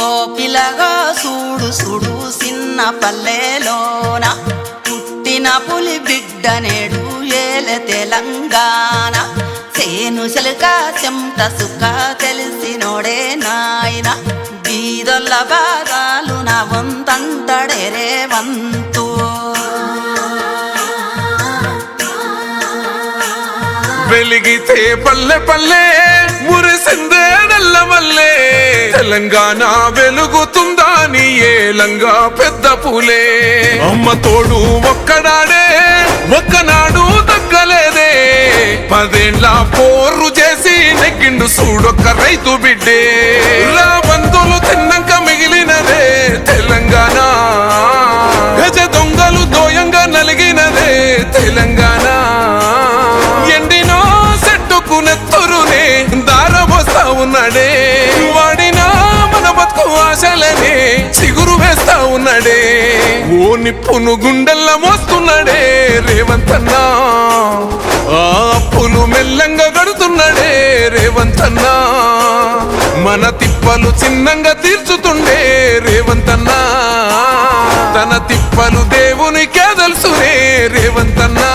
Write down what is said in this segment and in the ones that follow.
ఓ పిల్లగా చూడు చూడు చిన్న పల్లెలోన పుట్టిన పులి బిడ్డ నేడు ఏలే తెలంగాణ సేను సెలుక చెమట సుక్క తెలిసినోడే నాయన బీదొల్ల బాగాలు నా వంతంటడే రేవంతు వెలిగితే పల్లె పల్లె మురిసిందే నల్లమల్లే తెలంగాణ వెలుగుతుందా నీ ఏలంగా పెద్ద పూలే అమ్మ తోడు ఒక్కడాడే ఒక్కనాడు దక్కలేదే 10 ఏళ్ల పోరు చేసి నెగ్గిండు చూడొక్క రైతు బిడ్డే రాబందులు తిన్నాక మిగిలినదే తెలంగాణ గజ దొంగలు దోయంగా నలిగినదే తెలంగాణ ఎండినో సెట్టుకు నెత్తురునే దారబోస్తా ఉన్నాడే వాడినా మన బతుకు ఆశలనే చిగురు వేస్తా ఉన్నాడే ఓ నిప్పును గుండెల్లా మోస్తున్నాడే రేవంతన్నా ఆ అప్పులు మెల్లంగా గడుతున్నాడే రేవంతన్నా మన తిప్పలు చిన్నంగా తీర్చుతుండే రేవంతన్నా తన తిప్పలు దేవునికే తెలుసునే రేవంతన్నా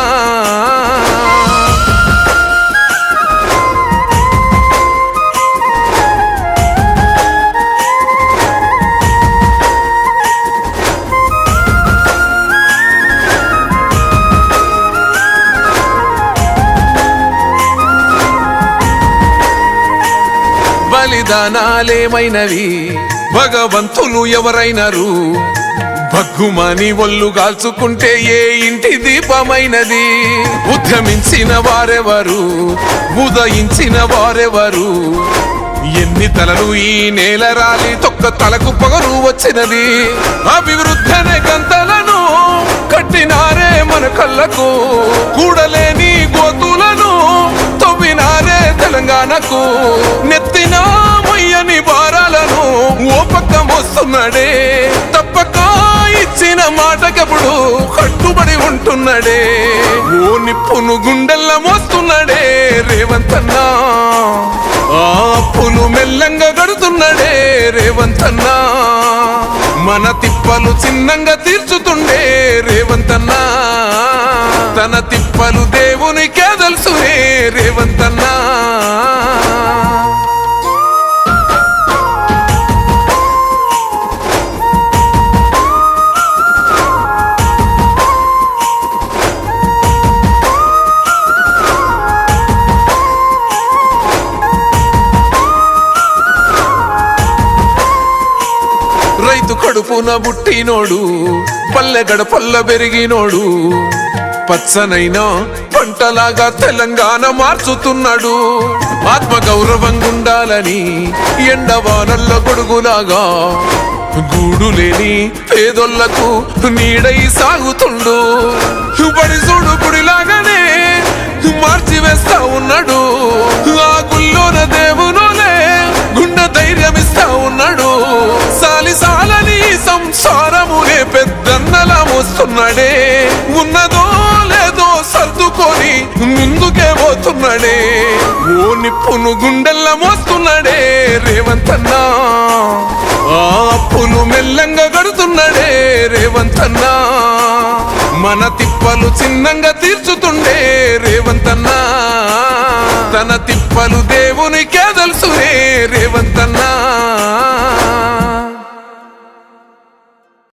బలిదానాలేమైనవి భగవంతులు ఎవరైనరు భగ్గుమని ఒళ్ళు గాల్చుకుంటే ఏ ఇంటి దీపమైనది ఉద్యమించిన వారెవరు ఉదయించిన వారెవరు ఎన్ని తలలు ఈ నేల రాలి తొక్క తలకు పొగరు వచ్చినది అభివృద్ధనే గంతలను కట్టినారే మన కళ్ళకు కూడలేని గోతులను తవ్వినారే తెలంగాణకు నెత్తిన మొయ్యని భారాలను ఓ పక్క మోస్తున్నాడే తప్పక ఇచ్చిన మాటకెప్పుడు కట్టుబడి ఉంటున్నాడే ఓ నిప్పును గుండెల్లా మోస్తున్నాడే రేవంతన్నా ఆ అప్పులు మెల్లంగా గడుతున్నాడే రేవంతన్నా మన తిప్పలు చిన్నంగా తీర్చుతుండే రేవంతన్నా తన తిప్పలు దేవునికే తెలుసునే రేవంతన్నా రైతు కడుపున బుట్టినోడు పల్లె గడపల్ల పెరిగినోడు పచ్చనైనా పంటలాగా తెలంగాణ మార్చుతున్నాడు ఆత్మ గౌరవంగా ఉండాలని ఎండవానల్ల గొడుగులాగా గూడు లేని పేదోళ్లకు నీడై సాగుతుండు బడి చూడు గుడిలాగానే మార్చి వేస్తా ఉన్నాడు ఆ గుల్లోన దేవునోలే గుండె ధైర్యం ఇస్తా ఉన్నాడు సాలిసాలని సంసారమునే పెద్దన్నలా మోస్తున్నాడే ఉన్నదో లేదో సర్దుకొని ముందుకే పోతున్నాడే ఓ నిప్పును గుండెల్లా మోస్తున్నాడే రేవంతన్నా ఆ అప్పులు మెల్లంగా గడుతున్నాడే రేవంతన్నా మన తిప్పలు చిన్నంగా తీర్చుతుండే రేవంతన్నా తన తిప్పలు